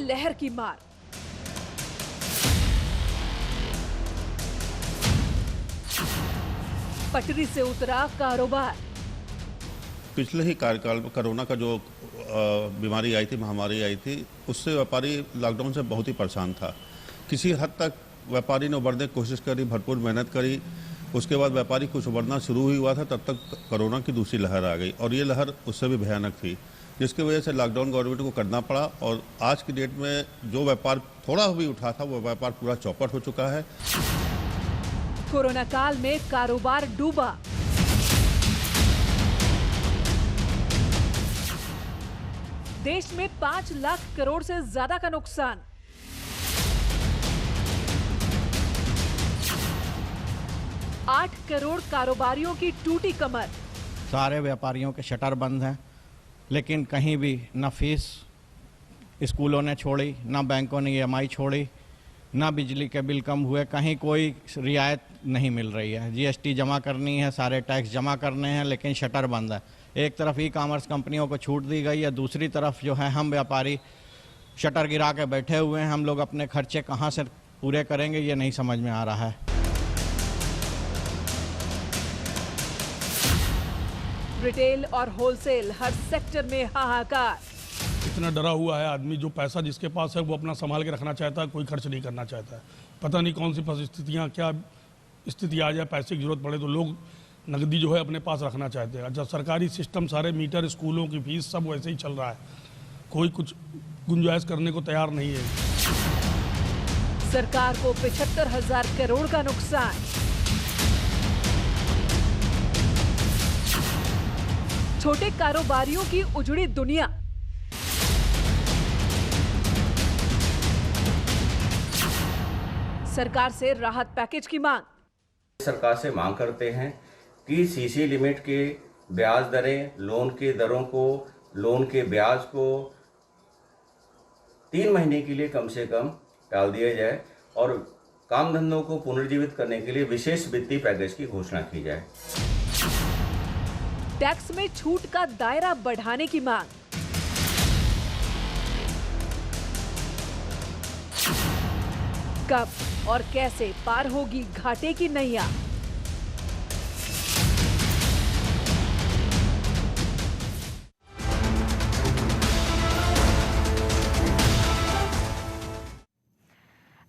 लहर की मार। पटरी से उतरा कारोबार। पिछले ही कार्यकाल में कोरोना का जो बीमारी आई थी, महामारी आई थी, उससे व्यापारी लॉकडाउन से बहुत ही परेशान था। किसी हद तक व्यापारी ने उबरने की कोशिश करी, भरपूर मेहनत करी। उसके बाद व्यापारी कुछ उबरना शुरू ही हुआ था, तब तक कोरोना की दूसरी लहर आ गई और ये लहर उससे भी भयानक थी, जिसकी वजह से लॉकडाउन गवर्नमेंट को करना पड़ा। और आज की डेट में जो व्यापार थोड़ा भी उठा था, वो व्यापार पूरा चौपट हो चुका है। कोरोना काल में कारोबार डूबा। देश में 5 लाख करोड़ से ज्यादा का नुकसान। आठ करोड़ कारोबारियों की टूटी कमर। सारे व्यापारियों के शटर बंद हैं, लेकिन कहीं भी न फीस स्कूलों ने छोड़ी, न बैंकों ने EMI छोड़ी, न बिजली के बिल कम हुए, कहीं कोई रियायत नहीं मिल रही है। GST जमा करनी है, सारे टैक्स जमा करने हैं, लेकिन शटर बंद है। एक तरफ ई-कॉमर्स कंपनियों को छूट दी गई है, दूसरी तरफ जो है हम व्यापारी शटर गिरा के बैठे हुए हैं। हम लोग अपने खर्चे कहाँ से पूरे करेंगे, ये नहीं समझ में आ रहा है। रिटेल और होलसेल हर सेक्टर में हाहाकार। इतना डरा हुआ है आदमी, जो पैसा जिसके पास है वो अपना संभाल के रखना चाहता है, कोई खर्च नहीं करना चाहता है। पता नहीं कौन सी परिस्थितियाँ, क्या स्थिति आ जाए, पैसे की जरूरत पड़े तो लोग नकदी जो है अपने पास रखना चाहते हैं। जब सरकारी सिस्टम, सारे मीटर, स्कूलों की फीस सब वैसे ही चल रहा है, कोई कुछ गुंजाइश करने को तैयार नहीं है। सरकार को 75,000 करोड़ का नुकसान। छोटे कारोबारियों की उजड़ी दुनिया। सरकार से राहत पैकेज की मांग। सरकार से मांग करते हैं कि सीसी लिमिट के ब्याज दरें, लोन के दरों को, लोन के ब्याज को 3 महीने के लिए कम से कम टाल दिया जाए और काम धंधों को पुनर्जीवित करने के लिए विशेष वित्तीय पैकेज की घोषणा की जाए। टैक्स में छूट का दायरा बढ़ाने की मांग। कब और कैसे पार होगी घाटे की नैया?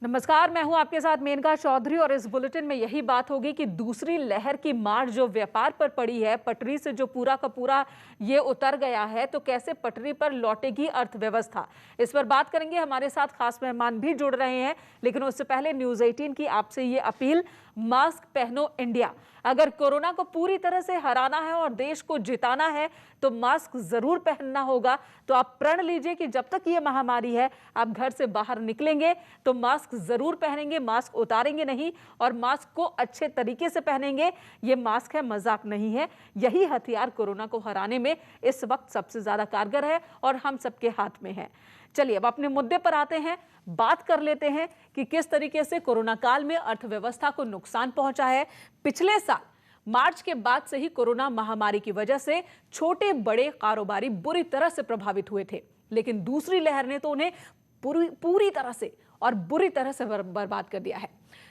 नमस्कार, मैं हूं आपके साथ मेनका चौधरी और इस बुलेटिन में यही बात होगी कि दूसरी लहर की मार जो व्यापार पर पड़ी है, पटरी से जो पूरा का पूरा ये उतर गया है, तो कैसे पटरी पर लौटेगी अर्थव्यवस्था। इस पर बात करेंगे। हमारे साथ खास मेहमान भी जुड़ रहे हैं, लेकिन उससे पहले न्यूज़ 18 की आपसे ये अपील, मास्क पहनो इंडिया। अगर कोरोना को पूरी तरह से हराना है और देश को जिताना है तो मास्क जरूर पहनना होगा। तो आप प्रण लीजिए कि जब तक ये महामारी है, आप घर से बाहर निकलेंगे तो मास्क जरूर पहनेंगे, मास्क उतारेंगे नहीं और मास्क को अच्छे तरीके से पहनेंगे। ये मास्क है, मजाक नहीं है। यही हथियार कोरोना को हराने में इस वक्त सबसे ज्यादा कारगर है और हम सबके हाथ में है। चलिए अब अपने मुद्दे पर आते हैं, बात कर लेते हैं कि किस तरीके से कोरोना काल में अर्थव्यवस्था को नुकसान पहुंचा है। पिछले साल मार्च के बाद से ही कोरोना महामारी की वजह से छोटे बड़े कारोबारी बुरी तरह से प्रभावित हुए थे, लेकिन दूसरी लहर ने तो उन्हें पूरी तरह से और बुरी तरह से बर्बाद कर दिया है।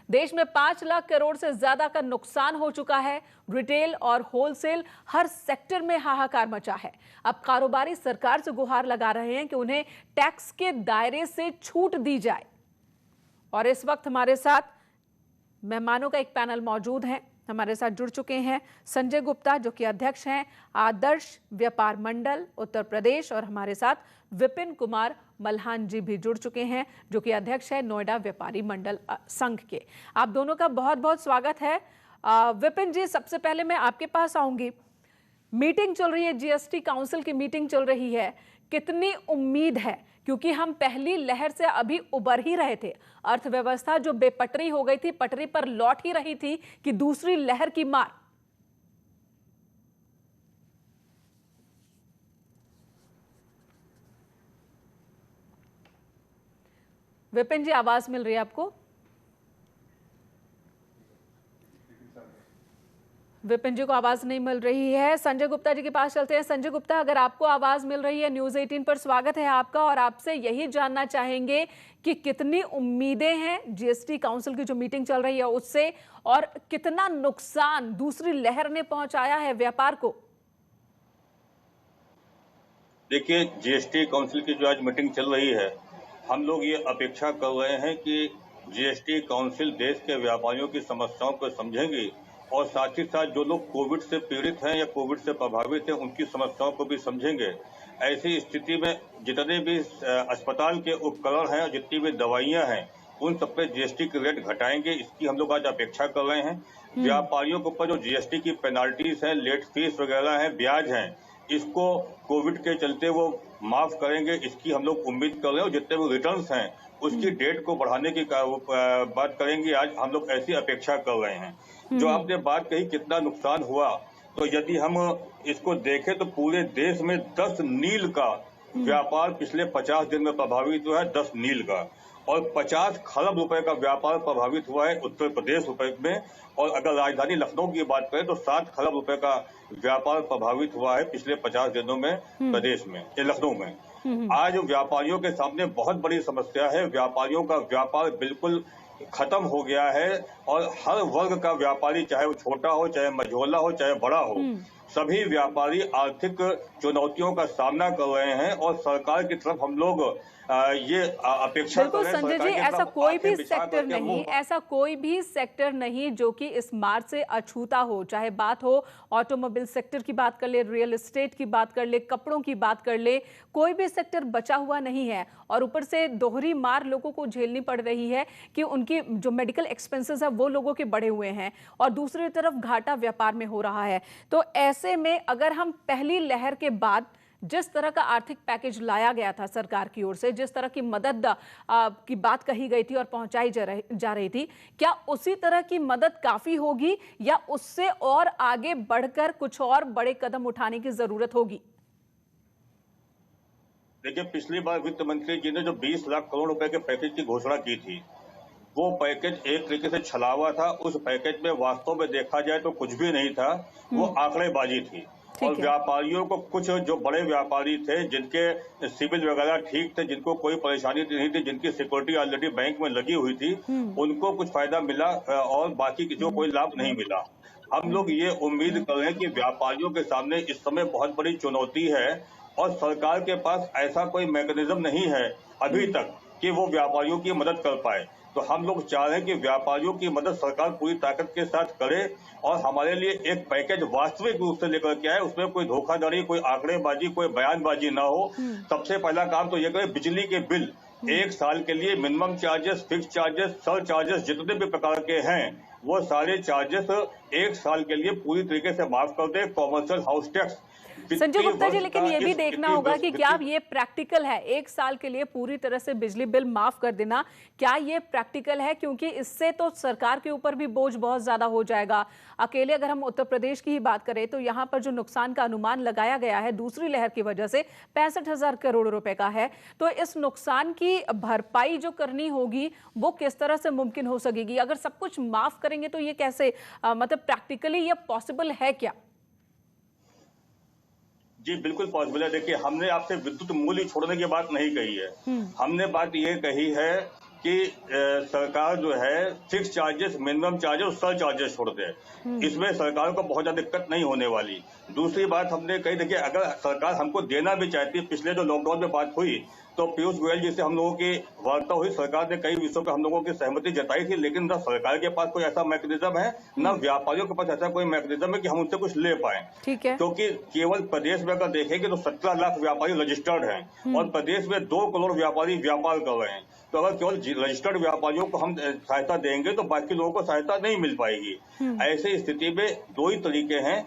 देश में 5 लाख करोड़ से ज्यादा का नुकसान हो चुका है। रिटेल और होलसेल हर सेक्टर में हाहाकार मचा है। अब कारोबारी सरकार से गुहार लगा रहे हैं कि उन्हें टैक्स के दायरे से छूट दी जाए। और इस वक्त हमारे साथ मेहमानों का एक पैनल मौजूद है। हमारे साथ जुड़ चुके हैं संजय गुप्ता, जो कि अध्यक्ष हैं आदर्श व्यापार मंडल उत्तर प्रदेश, और हमारे साथ विपिन कुमार मल्हान जी भी जुड़ चुके हैं, जो कि अध्यक्ष है नोएडा व्यापारी मंडल संघ के। आप दोनों का बहुत बहुत स्वागत है। विपिन जी, सबसे पहले मैं आपके पास आऊंगी। मीटिंग चल रही है, GST काउंसिल की मीटिंग चल रही है, कितनी उम्मीद है? क्योंकि हम पहली लहर से अभी उबर ही रहे थे, अर्थव्यवस्था जो बेपटरी हो गई थी, पटरी पर लौट ही रही थी कि दूसरी लहर की मार। विपिन जी, आवाज मिल रही है आपको? विपिन जी को आवाज नहीं मिल रही है। संजय गुप्ता जी के पास चलते हैं। संजय गुप्ता, अगर आपको आवाज मिल रही है, न्यूज़ 18 पर स्वागत है आपका, और आपसे यही जानना चाहेंगे कि कितनी उम्मीदें हैं जीएसटी काउंसिल की जो मीटिंग चल रही है उससे, और कितना नुकसान दूसरी लहर ने पहुंचाया है व्यापार को। देखिए, जीएसटी काउंसिल की जो आज मीटिंग चल रही है, हम लोग ये अपेक्षा कर रहे हैं कि जीएसटी काउंसिल देश के व्यापारियों की समस्याओं को समझेंगी और साथ ही साथ जो लोग कोविड से पीड़ित हैं या कोविड से प्रभावित हैं उनकी समस्याओं को भी समझेंगे। ऐसी स्थिति में जितने भी अस्पताल के उपकरण हैं और जितनी भी दवाइयां हैं उन सब पे जीएसटी के रेट घटाएंगे, इसकी हम लोग आज अपेक्षा कर रहे हैं। व्यापारियों के ऊपर जो जीएसटी की पेनाल्टीज है, लेट फीस वगैरह है, ब्याज है, इसको कोविड के चलते वो माफ करेंगे, इसकी हम लोग उम्मीद कर रहे हैं। और जितने भी रिटर्न्स हैं उसकी डेट को बढ़ाने की बात करेंगे। आज हम लोग ऐसी अपेक्षा कर रहे हैं। जो आपने बात कही कितना नुकसान हुआ, तो यदि हम इसको देखें तो पूरे देश में 10 नील का व्यापार पिछले 50 दिन में प्रभावित हुआ है। 10 नील का, और 50 खरब रुपए का व्यापार प्रभावित हुआ है उत्तर प्रदेश रुपए में। और अगर राजधानी लखनऊ की बात करें तो 7 खरब रुपए का व्यापार प्रभावित हुआ है पिछले 50 दिनों में प्रदेश में, लखनऊ में। आज व्यापारियों के सामने बहुत बड़ी समस्या है। व्यापारियों का व्यापार बिल्कुल खत्म हो गया है, और हर वर्ग का व्यापारी, चाहे वो छोटा हो, चाहे मझोला हो, चाहे बड़ा हो, सभी व्यापारी आर्थिक चुनौतियों का सामना कर रहे हैं। और सरकार की तरफ हम लोग ये अपेक्षा कर रहे हैं। संजय जी, ऐसा कोई भी सेक्टर नहीं, ऐसा कोई भी सेक्टर नहीं जो कि इस मार्च से अछूता हो। चाहे बात हो ऑटोमोबाइल सेक्टर की बात कर ले, रियल एस्टेट की बात कर ले, कपड़ों की बात कर ले, कोई भी सेक्टर बचा हुआ नहीं है। और ऊपर से दोहरी मार लोगों को झेलनी पड़ रही है कि उनकी जो मेडिकल एक्सपेंसेस है वो लोगों के बढ़े हुए हैं, और दूसरी तरफ घाटा व्यापार में हो रहा है। तो ऐसे में अगर हम पहली लहर के बाद जिस तरह का आर्थिक पैकेज लाया गया था सरकार की ओर से, जिस तरह की मदद की बात कही गई थी और पहुंचाई जा रही थी, क्या उसी तरह की मदद काफी होगी या उससे और आगे बढ़कर कुछ और बड़े कदम उठाने की जरूरत होगी? देखिए, पिछली बार वित्त मंत्री जी ने जो 20 लाख करोड़ रुपए के पैकेज की घोषणा की थी, वो पैकेज एक तरीके से छलावा था। उस पैकेज में वास्तव में देखा जाए तो कुछ भी नहीं था, वो आंकड़ेबाजी थी। और व्यापारियों को, कुछ जो बड़े व्यापारी थे जिनके सिविल वगैरह ठीक थे, जिनको कोई परेशानी नहीं थी, जिनकी सिक्योरिटी ऑलरेडी बैंक में लगी हुई थी, उनको कुछ फायदा मिला और बाकी किसी को कोई लाभ नहीं मिला। हम लोग ये उम्मीद कर रहे हैं कि व्यापारियों के सामने इस समय बहुत बड़ी चुनौती है, और सरकार के पास ऐसा कोई मैकेनिज्म नहीं है अभी तक कि वो व्यापारियों की मदद कर पाए। तो हम लोग चाह रहे हैं कि व्यापारियों की मदद सरकार पूरी ताकत के साथ करे, और हमारे लिए एक पैकेज वास्तविक रूप से लेकर के आए। उसमें कोई धोखाधड़ी, कोई आंकड़ेबाजी, कोई बयानबाजी ना हो। सबसे पहला काम तो ये करे, बिजली के बिल 1 साल के लिए minimum charges, fix charges, sir charges जितने भी प्रकार के हैं, वो सारे चार्जेस 1 साल के लिए पूरी तरीके से माफ कर दे। Commercial house tax Sanjay Gupta ji, लेकिन ये भी देखना होगा कि क्या ये प्रैक्टिकल है? 1 साल के लिए पूरी तरह से बिजली बिल माफ कर देना, क्या ये प्रैक्टिकल है? क्योंकि इससे तो सरकार के ऊपर भी बोझ बहुत ज्यादा हो जाएगा। अकेले अगर हम उत्तर प्रदेश की ही बात करें तो यहाँ पर जो नुकसान का अनुमान लगाया गया है दूसरी लहर की वजह से 65,000 करोड़ रुपए का है। तो इस नुकसान की भरपाई जो करनी होगी वो किस तरह से मुमकिन हो सकेगी? अगर सब कुछ माफ करेंगे तो ये कैसे, मतलब प्रैक्टिकली ये पॉसिबल है क्या? जी बिल्कुल पॉसिबल है। देखिए, हमने आपसे विद्युत मूल्य छोड़ने की बात नहीं कही है। हमने बात ये कही है कि सरकार जो है फिक्स चार्जेस, मिनिमम चार्जेस और सर चार्जेस छोड़ दे। इसमें सरकार को बहुत ज्यादा दिक्कत नहीं होने वाली। दूसरी बात हमने कही, देखिए अगर सरकार हमको देना भी चाहती है, पिछले जो लॉकडाउन में बात हुई तो पीयूष गोयल जी से हम लोगों की वार्ता हुई, सरकार ने कई विषयों पर हम लोगों की सहमति जताई थी, लेकिन न सरकार के पास कोई ऐसा मैकेनिज्म है, न व्यापारियों के पास ऐसा कोई मैकेनिज्म है कि हम उनसे कुछ ले पाए। ठीक है। क्योंकि केवल प्रदेश में अगर देखेंगे तो 17 लाख व्यापारी रजिस्टर्ड हैं, और प्रदेश में 2 करोड़ व्यापारी व्यापार कर रहे हैं। तो अगर केवल रजिस्टर्ड व्यापारियों को हम सहायता देंगे तो बाकी लोगों को सहायता नहीं मिल पाएगी। ऐसी स्थिति में 2 ही तरीके हैं।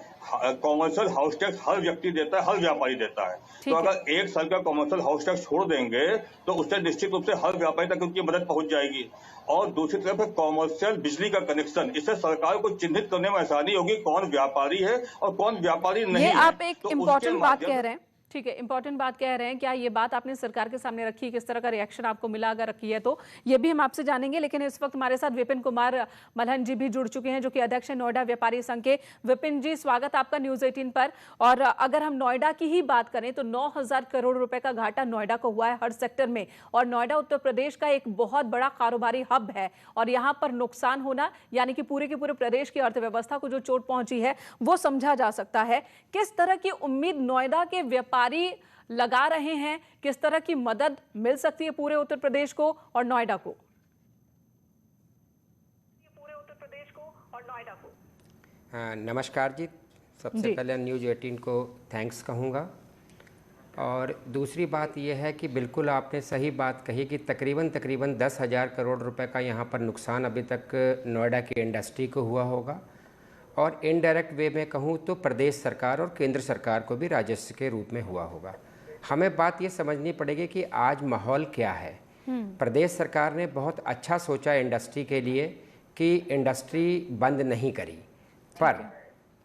कॉमर्शियल हाउस टैक्स हर व्यक्ति देता है, हर व्यापारी देता है। तो अगर 1 साल का कॉमर्शियल हाउस टैक्स छोड़ देंगे तो उससे निश्चित रूप से हर व्यापारी तक उनकी मदद पहुंच जाएगी। और दूसरी तरफ कॉमर्शियल बिजली का कनेक्शन, इससे सरकार को चिन्हित करने में आसानी होगी कौन व्यापारी है और कौन व्यापारी नहीं है। ये आप एक इम्पोर्टेंट बात कह रहे हैं। ठीक है, इंपॉर्टेंट बात कह रहे हैं। क्या ये बात आपने सरकार के सामने रखी, किस तरह का रिएक्शन आपको मिला, अगर रखी है तो ये भी हम आपसे जानेंगे। लेकिन इस वक्त हमारे साथ विपिन कुमार मल्हन जी भी जुड़ चुके हैं, जो कि अध्यक्ष है नोएडा व्यापारी संघ के। विपिन जी, स्वागत आपका न्यूज़ 18 पर। और अगर हम नोएडा की ही बात करें तो 9,000 करोड़ रुपए का घाटा नोएडा को हुआ है हर सेक्टर में, और नोएडा उत्तर प्रदेश का एक बहुत बड़ा कारोबारी हब है, और यहाँ पर नुकसान होना यानी कि पूरे के पूरे प्रदेश की अर्थव्यवस्था को जो चोट पहुंची है वो समझा जा सकता है। किस तरह की उम्मीद नोएडा के व्यापारी लगा रहे हैं, किस तरह की मदद मिल सकती है पूरे उत्तर प्रदेश को और नोएडा को? हाँ, नमस्कार जी। सबसे पहले न्यूज़ 18 को थैंक्स कहूँगा। और दूसरी बात यह है कि बिल्कुल आपने सही बात कही कि तकरीबन 10,000 करोड़ रुपए का यहाँ पर नुकसान अभी तक नोएडा की इंडस्ट्री को हुआ होगा, और इनडायरेक्ट वे में कहूँ तो प्रदेश सरकार और केंद्र सरकार को भी राजस्व के रूप में हुआ होगा। हमें बात ये समझनी पड़ेगी कि आज माहौल क्या है। प्रदेश सरकार ने बहुत अच्छा सोचा इंडस्ट्री के लिए कि इंडस्ट्री बंद नहीं करी, पर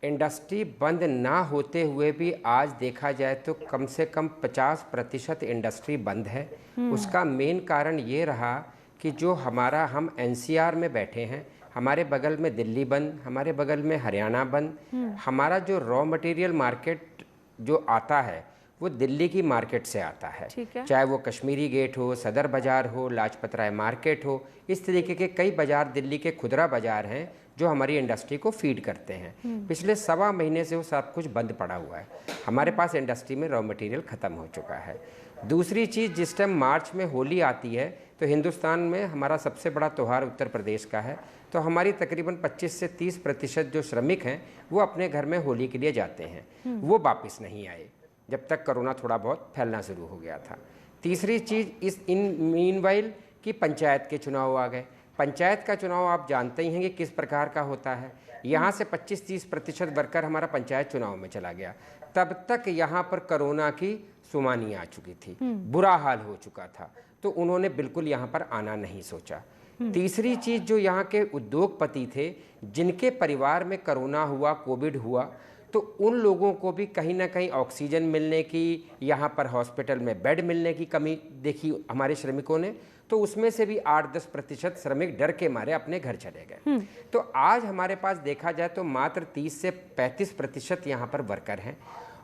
इंडस्ट्री बंद ना होते हुए भी आज देखा जाए तो कम से कम 50% इंडस्ट्री बंद है। उसका मेन कारण ये रहा कि जो हम NCR में बैठे हैं, हमारे बगल में दिल्ली बंद, हमारे बगल में हरियाणा बंद। हमारा जो रॉ मटेरियल मार्केट जो आता है वो दिल्ली की मार्केट से आता है, चाहे वो कश्मीरी गेट हो, सदर बाज़ार हो, लाजपत राय मार्केट हो। इस तरीके के कई बाज़ार दिल्ली के खुदरा बाज़ार हैं जो हमारी इंडस्ट्री को फीड करते हैं। पिछले 1.25 महीने से वो सब कुछ बंद पड़ा हुआ है। हमारे पास इंडस्ट्री में रॉ मटेरियल ख़त्म हो चुका है। दूसरी चीज़, जिस टाइम मार्च में होली आती है तो हिंदुस्तान में हमारा सबसे बड़ा त्यौहार उत्तर प्रदेश का है, तो हमारी तकरीबन 25 से 30% जो श्रमिक हैं वो अपने घर में होली के लिए जाते हैं, वो वापस नहीं आए जब तक कोरोना थोड़ा बहुत फैलना शुरू हो गया था। तीसरी चीज़, इन मीनवाइल कि पंचायत के चुनाव आ गए। पंचायत का चुनाव आप जानते ही हैं कि किस प्रकार का होता है। यहाँ से 25-30% वर्कर हमारा पंचायत चुनाव में चला गया। तब तक यहाँ पर कोरोना की सुमानी आ चुकी थी, बुरा हाल हो चुका था, तो उन्होंने बिल्कुल यहाँ पर आना नहीं सोचा। तीसरी चीज़, जो यहाँ के उद्योगपति थे जिनके परिवार में कोरोना हुआ, कोविड हुआ, तो उन लोगों को भी कहीं ना कहीं ऑक्सीजन मिलने की, यहाँ पर हॉस्पिटल में बेड मिलने की कमी देखी हमारे श्रमिकों ने, तो उसमें से भी 8-10% श्रमिक डर के मारे अपने घर चले गए। तो आज हमारे पास देखा जाए तो मात्र 30 से 35% यहाँ पर वर्कर हैं,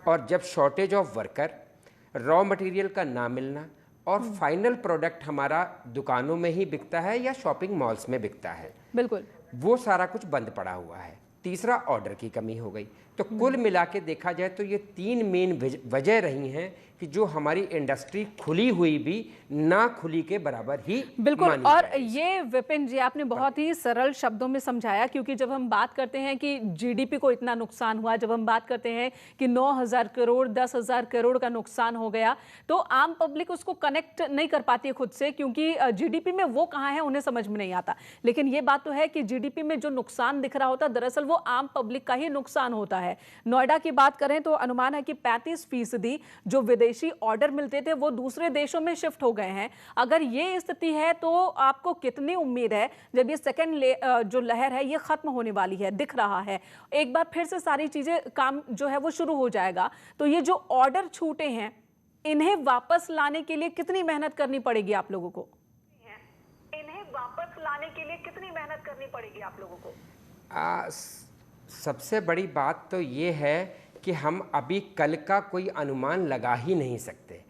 और जब shortage of worker, raw material का ना मिलना, और फाइनल प्रोडक्ट हमारा दुकानों में ही बिकता है या शॉपिंग मॉल्स में बिकता है, बिल्कुल वो सारा कुछ बंद पड़ा हुआ है। तीसरा, ऑर्डर की कमी हो गई। तो कुल मिला के देखा जाए तो ये 3 मेन वजह रही हैं कि जो हमारी इंडस्ट्री खुली हुई भी ना खुली के बराबर ही बिल्कुल। और ये विपिन जी आपने बहुत ही सरल शब्दों में समझाया, क्योंकि जब हम बात करते हैं कि जीडीपी को इतना नुकसान हुआ, जब हम बात करते हैं कि 9,000 करोड़ 10,000 करोड़ का नुकसान हो गया, तो आम पब्लिक उसको कनेक्ट नहीं कर पाती है खुद से, क्योंकि जीडीपी में वो कहाँ है उन्हें समझ में नहीं आता। लेकिन ये बात तो है कि जीडीपी में जो नुकसान दिख रहा होता दरअसल वो आम पब्लिक का ही नुकसान होता है। नोएडा की बात करें तो अनुमान है कि 35% जो विदेशी ऑर्डर मिलते थे वो दूसरे देशों में शिफ्ट हो गए हैं। अगर ये स्थिति है तो आपको कितनी उम्मीद है जब ये सेकेंड जो लहर है ये खत्म होने वाली है, दिख रहा है, एक बार फिर से सारी चीजें काम जो है वो शुरू हो जाएगा, तो ये जो ऑर्डर छूटे हैं इन्हें वापस लाने के लिए कितनी मेहनत करनी पड़ेगी आप लोगों को? इन्हें वापस लाने के लिए कितनी मेहनत करनी पड़ेगी आप लोगों को? सबसे बड़ी बात तो ये है कि हम अभी कल का कोई अनुमान लगा ही नहीं सकते।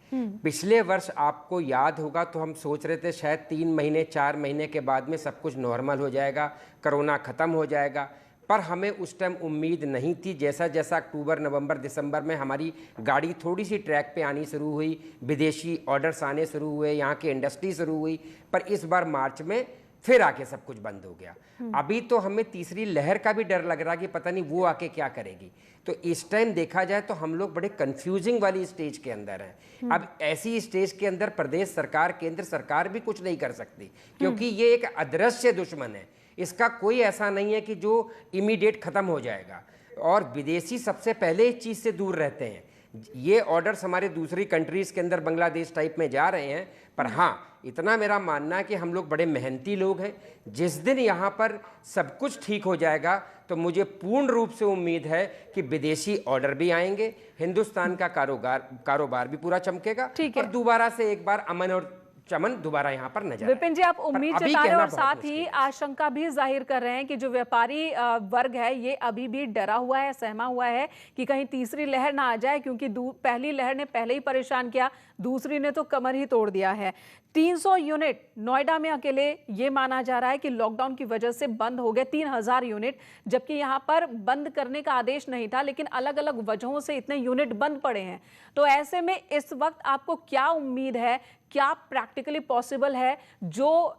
पिछले वर्ष आपको याद होगा तो हम सोच रहे थे शायद 3 महीने 4 महीने के बाद में सब कुछ नॉर्मल हो जाएगा, कोरोना ख़त्म हो जाएगा, पर हमें उस टाइम उम्मीद नहीं थी। जैसा जैसा अक्टूबर, नवंबर, दिसंबर में हमारी गाड़ी थोड़ी सी ट्रैक पे आनी शुरू हुई, विदेशी ऑर्डर्स आने शुरू हुए, यहाँ की इंडस्ट्री शुरू हुई, पर इस बार मार्च में फिर आके सब कुछ बंद हो गया। अभी तो हमें तीसरी लहर का भी डर लग रहा कि पता नहीं वो आके क्या करेगी। तो इस टाइम देखा जाए तो हम लोग बड़े कंफ्यूजिंग वाली स्टेज के अंदर हैं। अब ऐसी स्टेज के अंदर प्रदेश सरकार, केंद्र सरकार भी कुछ नहीं कर सकती, क्योंकि ये एक अदृश्य दुश्मन है। इसका कोई ऐसा नहीं है कि जो इमीडिएट ख़त्म हो जाएगा, और विदेशी सबसे पहले इस चीज़ से दूर रहते हैं। ये ऑर्डर्स हमारे दूसरी कंट्रीज़ के अंदर बांग्लादेश टाइप में जा रहे हैं, पर हाँ इतना मेरा मानना है कि हम लोग बड़े मेहनती लोग हैं। जिस दिन यहाँ पर सब कुछ ठीक हो जाएगा तो मुझे पूर्ण रूप से उम्मीद है कि विदेशी ऑर्डर भी आएंगे, हिंदुस्तान का कारोबार भी पूरा चमकेगा और दोबारा से एक बार अमन और चमन दोबारा यहाँ पर नजर। विपिन जी, आप उम्मीद जता रहे हैं और साथ ही आशंका भी जाहिर कर रहे हैं कि जो व्यापारी वर्ग है ये अभी भी डरा हुआ है, सहमा हुआ है कि कहीं तीसरी लहर ना आ जाए, क्योंकि पहली लहर ने पहले ही परेशान किया, दूसरी ने तो कमर ही तोड़ दिया है। 300 यूनिट नोएडा में अकेले ये माना जा रहा है कि लॉकडाउन की वजह से बंद हो गए 3000 यूनिट, जबकि यहाँ पर बंद करने का आदेश नहीं था, लेकिन अलग अलग वजहों से इतने यूनिट बंद पड़े हैं। तो ऐसे में इस वक्त आपको क्या उम्मीद है, क्या प्रैक्टिकली पॉसिबल है जो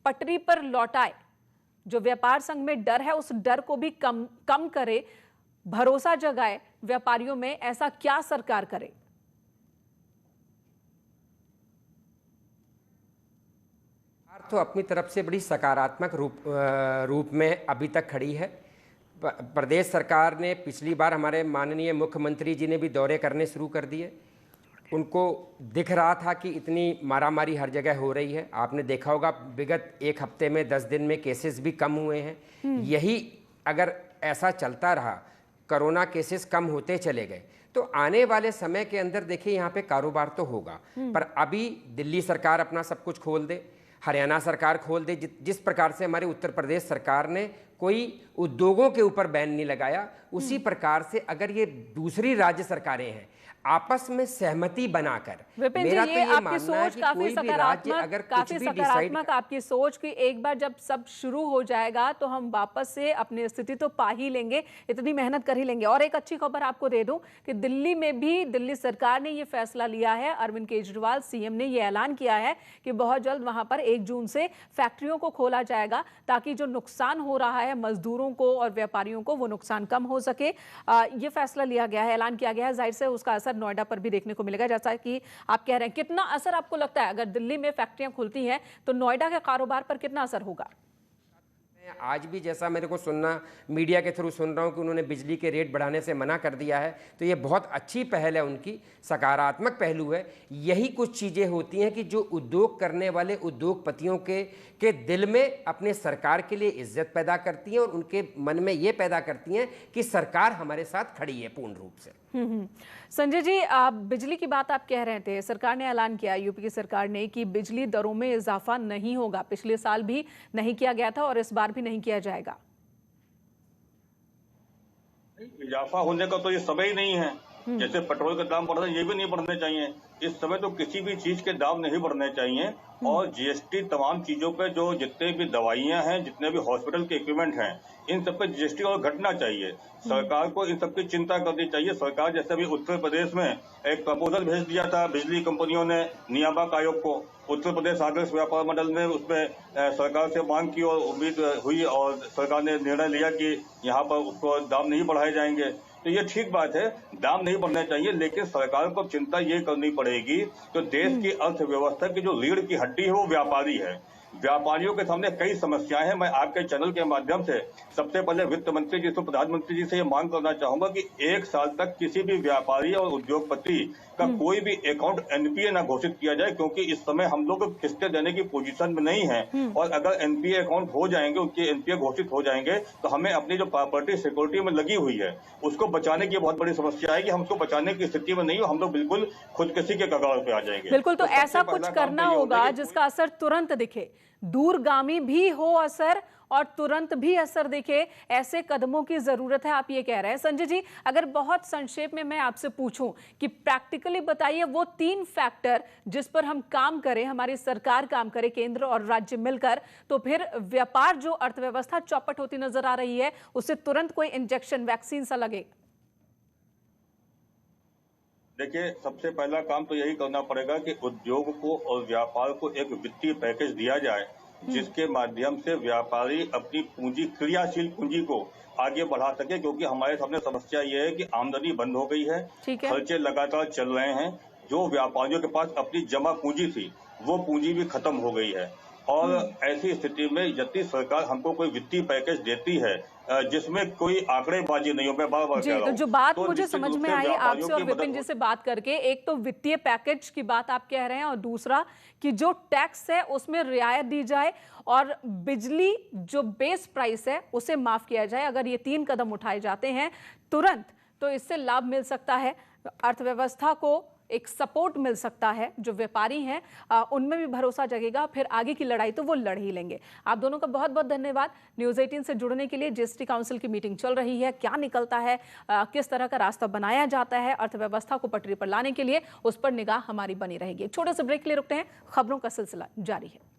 पटरी पर लौटाए, जो व्यापार संघ में डर है उस डर को भी कम करे, भरोसा जगाए व्यापारियों में, ऐसा क्या सरकार करे? तो अपनी तरफ से बड़ी सकारात्मक रूप में अभी तक खड़ी है। प्रदेश सरकार ने पिछली बार हमारे माननीय मुख्यमंत्री जी ने भी दौरे करने शुरू कर दिए। उनको दिख रहा था कि इतनी मारामारी हर जगह हो रही है। आपने देखा होगा विगत एक हफ्ते में 10 दिन में केसेस भी कम हुए हैं। यही अगर ऐसा चलता रहा, कोरोना केसेस कम होते चले गए, तो आने वाले समय के अंदर देखिए यहाँ पे कारोबार तो होगा। पर अभी दिल्ली सरकार अपना सब कुछ खोल दे, हरियाणा सरकार खोल दे, जिस प्रकार से हमारे उत्तर प्रदेश सरकार ने कोई उद्योगों के ऊपर बैन नहीं लगाया, उसी प्रकार से अगर ये दूसरी राज्य सरकारें हैं आपस में सहमति बनाकर, मेरा तो ये आपकी सोच काफी सकारात्मक आपकी सोच कि एक बार जब सब शुरू हो जाएगा तो हम वापस से अपनी स्थिति तो पा ही लेंगे, इतनी मेहनत कर ही लेंगे। और एक अच्छी खबर आपको दे दूं कि दिल्ली में भी दिल्ली सरकार ने ये फैसला लिया है, अरविंद केजरीवाल सीएम ने ये ऐलान किया है कि बहुत जल्द वहां पर 1 जून से फैक्ट्रियों को खोला जाएगा, ताकि जो नुकसान हो रहा है मजदूरों को और व्यापारियों को वो नुकसान कम हो सके। ये फैसला लिया गया है, ऐलान किया गया है। जाहिर से उसका असर नोएडा पर भी देखने को मिलेगा, जैसा कि आप कह रहे हैं। कितना असर आपको लगता है अगर दिल्ली में फैक्ट्रियां खुलती हैं तो नोएडा के कारोबार पर कितना असर होगा? आज भी जैसा मेरे को सुनना मीडिया के थ्रू सुन रहा हूं कि उन्होंने बिजली के रेट बढ़ाने से मना कर दिया है, तो ये बहुत अच्छी पहल है, उनकी सकारात्मक पहलू है। यही कुछ चीज़ें होती हैं कि जो उद्योग करने वाले उद्योगपतियों के दिल में अपने सरकार के लिए इज्जत पैदा करती हैं और उनके मन में ये पैदा करती हैं कि सरकार हमारे साथ खड़ी है पूर्ण रूप से। संजय जी, बिजली की बात आप कह रहे थे, सरकार ने ऐलान किया, यूपी की सरकार ने, कि बिजली दरों में इजाफा नहीं होगा। पिछले साल भी नहीं किया गया था और इस बार भी नहीं किया जाएगा। इजाफा होने का तो ये समय ही नहीं है। जैसे पेट्रोल के दाम बढ़ रहे हैं, ये भी नहीं बढ़ने चाहिए। इस समय तो किसी भी चीज के दाम नहीं बढ़ने चाहिए। और जीएसटी तमाम चीजों पे, जो जितने भी दवाइयां हैं, जितने भी हॉस्पिटल के इक्विपमेंट हैं, इन सब पे जीएसटी और घटना चाहिए। सरकार को इन सब की चिंता करनी चाहिए। सरकार जैसे अभी उत्तर प्रदेश में एक प्रपोजल भेज दिया था बिजली कंपनियों ने नियामक आयोग को, उत्तर प्रदेश आदर्श व्यापार मंडल ने उसमें सरकार से मांग की और उम्मीद हुई और सरकार ने निर्णय लिया कि यहाँ पर उसको दाम नहीं बढ़ाए जाएंगे। तो ये ठीक बात है, दाम नहीं बढ़ने चाहिए, लेकिन सरकार को चिंता ये करनी पड़ेगी तो देश की अर्थव्यवस्था की जो रीढ़ की हड्डी है वो व्यापारी है। व्यापारियों के सामने कई समस्याएं हैं। मैं आपके चैनल के माध्यम से सबसे पहले वित्त मंत्री जी से, प्रधानमंत्री जी से ये मांग करना चाहूंगा कि 1 साल तक किसी भी व्यापारी और उद्योगपति का कोई भी अकाउंट एनपीए ना घोषित किया जाए, क्योंकि इस समय हम लोग किस्तें देने की पोजीशन में नहीं है। और अगर एनपीए अकाउंट हो जाएंगे, उनके एनपीए घोषित हो जाएंगे, तो हमें अपनी जो प्रॉपर्टी सिक्योरिटी में लगी हुई है उसको बचाने की बहुत बड़ी समस्या है कि हम उसको बचाने की स्थिति में नहीं हो, हम लोग बिल्कुल खुदकुशी के कगार पे आ जाएंगे। बिल्कुल, तो ऐसा कुछ करना होगा जिसका असर तुरंत दिखे, दूरगामी भी हो असर और तुरंत भी असर दिखे। ऐसे कदमों की जरूरत है, आप ये कह रहे हैं। संजय जी, अगर बहुत संक्षेप में मैं आपसे पूछूं कि प्रैक्टिकली बताइए वो 3 फैक्टर जिस पर हम काम करें, हमारी सरकार काम करे, केंद्र और राज्य मिलकर, तो फिर व्यापार, जो अर्थव्यवस्था चौपट होती नजर आ रही है, उससे तुरंत कोई इंजेक्शन, वैक्सीन सा लगे। देखिए, सबसे पहला काम तो यही करना पड़ेगा कि उद्योग को और व्यापार को एक वित्तीय पैकेज दिया जाए, जिसके माध्यम से व्यापारी अपनी पूंजी, क्रियाशील पूंजी को आगे बढ़ा सके। क्योंकि हमारे सामने समस्या ये है कि आमदनी बंद हो गई है, खर्चे लगातार चल रहे हैं। जो व्यापारियों के पास अपनी जमा पूंजी थी वो पूंजी भी खत्म हो गई है। और ऐसी स्थिति में यदि सरकार हमको कोई वित्तीय पैकेज देती है जिसमें कोई आंकड़ेबाजी नहीं हो, मैं बार बार कह रहा तो हूं, जो बात तो मुझे निश्चित समझ रूप में से आई व्यापारियों आपसे और की विपिन मदद जी से बात करके, एक तो वित्तीय पैकेज की बात आप कह रहे हैं और दूसरा कि जो टैक्स है उसमें रियायत दी जाए और बिजली जो बेस प्राइस है उसे माफ किया जाए। अगर ये 3 कदम उठाए जाते हैं तुरंत तो इससे लाभ मिल सकता है, अर्थव्यवस्था को एक सपोर्ट मिल सकता है। जो व्यापारी हैं उनमें भी भरोसा जगेगा, फिर आगे की लड़ाई तो वो लड़ ही लेंगे। आप दोनों का बहुत बहुत धन्यवाद न्यूज़ 18 से जुड़ने के लिए। जीएसटी काउंसिल की मीटिंग चल रही है, क्या निकलता है, किस तरह का रास्ता बनाया जाता है अर्थव्यवस्था को पटरी पर लाने के लिए, उस पर निगाह हमारी बनी रहेगी। एक छोटे से ब्रेक के लिए रुकते हैं, खबरों का सिलसिला जारी है।